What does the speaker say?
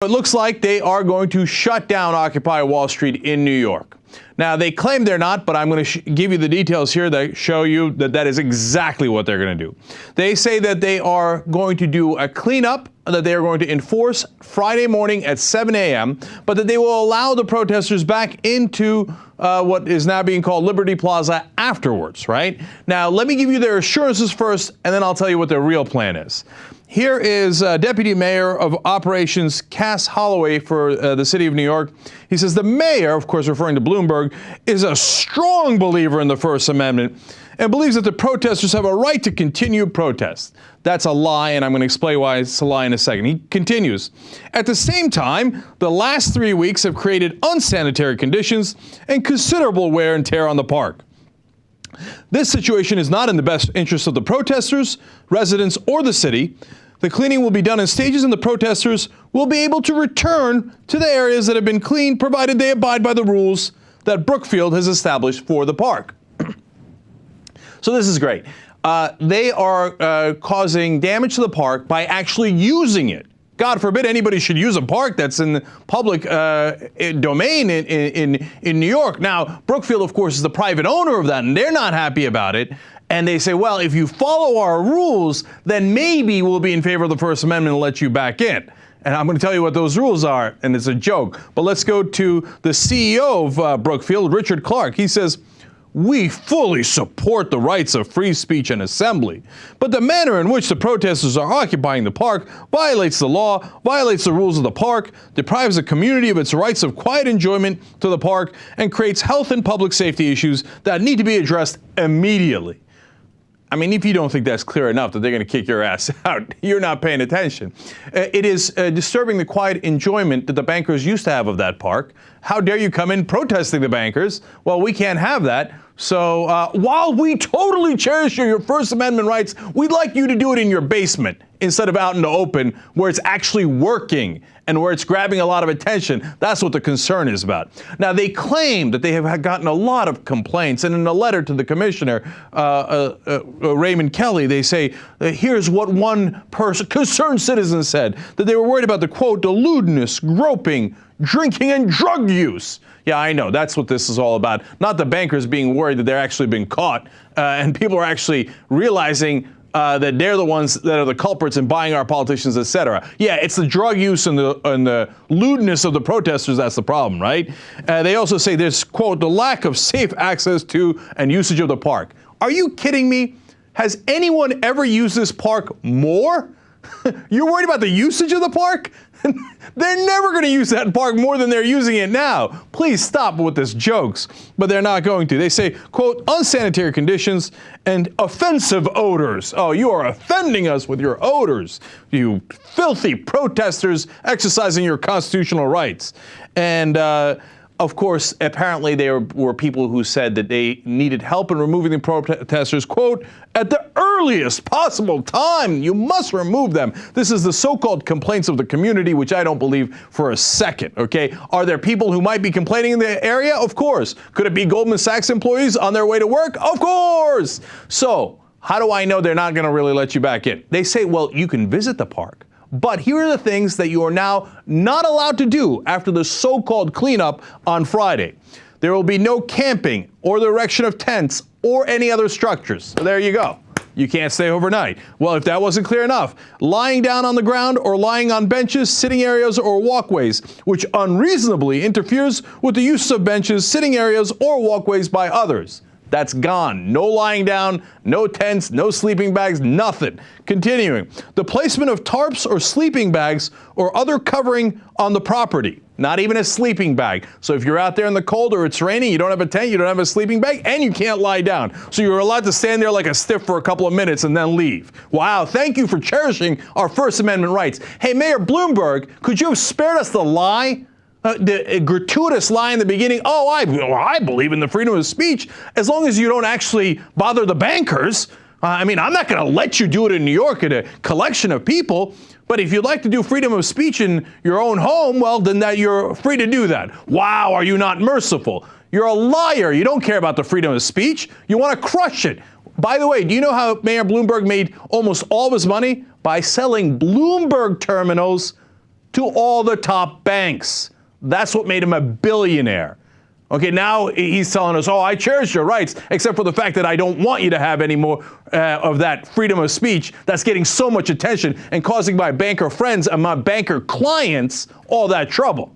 It looks like they are going to shut down Occupy Wall Street in New York. Now, they claim they're not, but I'm going to give you the details here that show you that that is exactly what they're going to do. They say that they are going to do a cleanup that they are going to enforce Friday morning at 7 a.m., but that they will allow the protesters back into what is now being called Liberty Plaza afterwards, right? Now, let me give you their assurances first, and then I'll tell you what their real plan is. Here is Deputy Mayor of Operations Cass Holloway for the city of New York. He says the mayor, of course referring to Bloomberg, is a strong believer in the First Amendment and believes that the protesters have a right to continue protest. That's a lie, and I'm going to explain why it's a lie in a second. He continues, at the same time, the last 3 weeks have created unsanitary conditions and considerable wear and tear on the park. This situation is not in the best interest of the protesters, residents, or the city. The cleaning will be done in stages, and the protesters will be able to return to the areas that have been cleaned, provided they abide by the rules that Brookfield has established for the park. So this is great. They are causing damage to the park by actually using it. God forbid anybody should use a park that's in the public domain in New York. Now, Brookfield, of course, is the private owner of that, and they're not happy about it. And they say, well, if you follow our rules, then maybe we'll be in favor of the First Amendment and let you back in. And I'm going to tell you what those rules are, and it's a joke. But let's go to the CEO of Brookfield, Richard Clark. He says, we fully support the rights of free speech and assembly, but the manner in which the protesters are occupying the park violates the law, violates the rules of the park, deprives the community of its rights of quiet enjoyment to the park, and creates health and public safety issues that need to be addressed immediately. I mean, if you don't think that's clear enough that they're going to kick your ass out, you're not paying attention. It is disturbing the quiet enjoyment that the bankers used to have of that park. How dare you come in protesting the bankers? Well, we can't have that. So while we totally cherish your First Amendment rights, we'd like you to do it in your basement instead of out in the open where it's actually working and where it's grabbing a lot of attention. That's what the concern is about. Now, they claim that they have gotten a lot of complaints, and in a letter to the commissioner, Raymond Kelly, they say, here's what one person, concerned citizen said, that they were worried about the, quote, the lewdness, groping, drinking, and drug use. Yeah, I know, that's what this is all about. Not the bankers being worried that they're actually being caught, and people are actually realizing that they're the ones that are the culprits in buying our politicians, etc. Yeah, it's the drug use and the lewdness of the protesters that's the problem, right? They also say there's, quote, the lack of safe access to and usage of the park. Are you kidding me? Has anyone ever used this park more? You're worried about the usage of the park? They're never going to use that park more than they're using it now. Please stop with this jokes. But they're not going to. They say, quote, unsanitary conditions and offensive odors. Oh, you are offending us with your odors, you filthy protesters exercising your constitutional rights. And of course, apparently there were people who said that they needed help in removing the protesters, quote, at the earliest possible time. You must remove them. This is the so-called complaints of the community, which I don't believe for a second, okay? Are there people who might be complaining in the area? Of course. Could it be Goldman Sachs employees on their way to work? Of course. So how do I know they're not going to really let you back in? They say, well, you can visit the park. But here are the things that you are now not allowed to do after the so-called cleanup on Friday. There will be no camping or the erection of tents or any other structures. So there you go. You can't stay overnight. Well, if that wasn't clear enough, lying down on the ground or lying on benches, sitting areas, or walkways, which unreasonably interferes with the use of benches, sitting areas, or walkways by others. That's gone. No lying down, no tents, no sleeping bags, nothing. Continuing, the placement of tarps or sleeping bags or other covering on the property. Not even a sleeping bag. So if you're out there in the cold or it's raining, you don't have a tent, you don't have a sleeping bag, and you can't lie down. So you're allowed to stand there like a stiff for a couple of minutes and then leave. Wow, thank you for cherishing our First Amendment rights. Hey, Mayor Bloomberg, could you have spared us the lie? The gratuitous lie in the beginning, oh, I believe in the freedom of speech, as long as you don't actually bother the bankers. I mean, I'm not going to let you do it in New York at a collection of people, but if you'd like to do freedom of speech in your own home, well, then that you're free to do that. Wow, are you not merciful? You're a liar. You don't care about the freedom of speech. You want to crush it. By the way, do you know how Mayor Bloomberg made almost all of his money? By selling Bloomberg terminals to all the top banks. That's what made him a billionaire. Okay, now he's telling us, oh, I cherish your rights, except for the fact that I don't want you to have any more of that freedom of speech that's getting so much attention and causing my banker friends and my banker clients all that trouble.